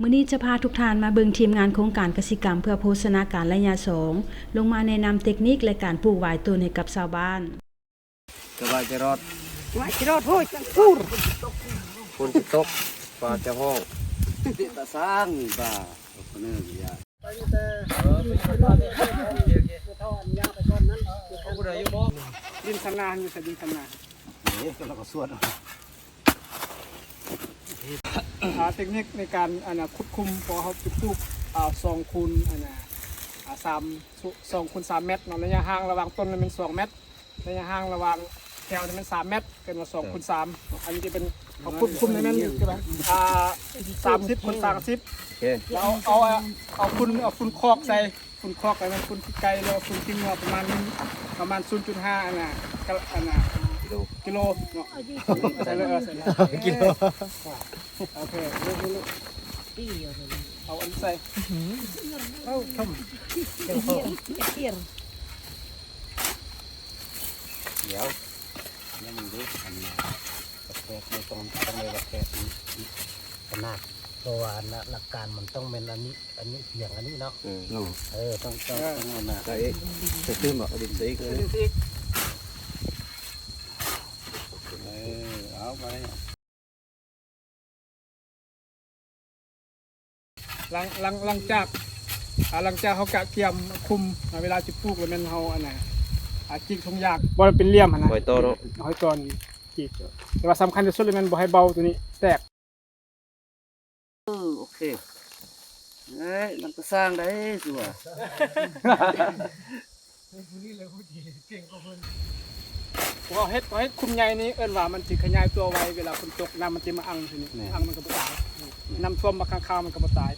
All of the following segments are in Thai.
มื้อนี้จะพาทุกท่านมาเบิ่งทีมงานโครงการกสิกรรมเพื่อโภชนาการระยะ2ลงมาแนะนำเทคนิคและการปลูกหวายต้นให้กับชาวบ้านสบายจะรอดโห้ยพูดคนจะตกปลาจะห้องติดตาสร้างบ้าคนนึงอย่าดินสนานอยู่แต่ดินสนานนี่ก็เราก็สวดเทคนิคในการควบคุมพอเขาปลูก2 คูณ2 คูณ 3 เมตรระยะห่างระหว่างต้นมันเป็น2 เมตรระยะห่างระหว่างแถวมัน3 เมตรเกินมา2 คูณ 3อันนี้จะเป็นเขาควบคุมในนั้นใช่ไหม30 คูณ 30แล้วเอาคุณคอกใส่คุณคอกอะไรมันคุณไก่แล้วคุณทิ้งหัวประมาณ 0.5 กิโลเนาะใส่เลยใส่เลยกิโลโอเคเอาอันใส่เอาทำเดี๋ยวนี่มันดูอันนี้แขกไม่ต้องเลยว่าแขกขนาดเพราะว่าหลักการมันต้องเป็นอันนี้อย่างอันนี้เนาะต้องนะใส่ตื้นบอกดินซีกเลยเอาไปหลังจากเขากะเกียมคุมเวลาจะปลูกแล้วมันเขาอันไหนจิกทงยากบอลเป็นเหลี่ยมนะหอยโตเนาะหอยตอนจิกแต่ว่าสำคัญที่สุดเลยมันบ่ให้เบาตัวนี้แตกโอเคมันก็สร้างได้สัวพอเฮ็ดคุมใหญ่นี้เอิ้นว่ามันสิขยายตัวไวเวลาฝนตกน้ำมันจะมาอังทีนี้อังมันก็บ่ตายน้ำท่วมมาข้างๆมันก็บ่ตาย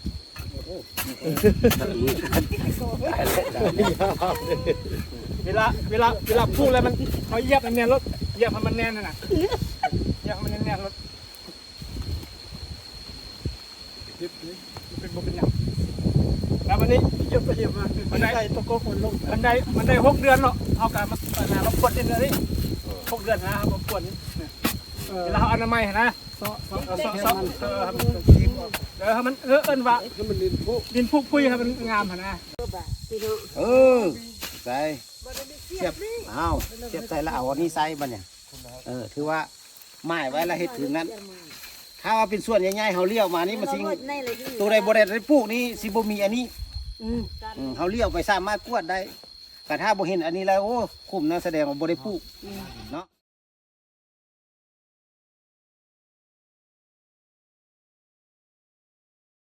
เวลาพูดแล้วมันเขาเหยียบมันแน่นรถเหยียบมันแน่นน่ะเหยียบมันแน่นรถเป็นหยังแล้ววันนี้เหยียบมามันได้ตะโกนลงมันได้6 เดือนเนาะเอาการมาปวดเดือนนี้6 เดือนนะครับมาปวดเวลาเอาอนามัยนะมันเอิ้นว่ามันดินพุพุยครับมันงามนะใส่เสียบเสียบใส่แล้วเอาอันนี้ใส่บ้านเนี่ยถือว่าไม้ไว้แล้วเฮ็ดถึงนั้นถ้าว่าเป็นส่วนใหญ่ๆเขาเลี้ยวมานี่มันสิตัวใดบ่ได้ปลูกนี่สิบ่มีอันนี้เขาเลี้ยวไปสามารถกวดได้แต่ถ้าบ่เห็นอันนี้แล้วโอ้คุ้มนะแสดงว่าบ่ได้ปลูกเนาะ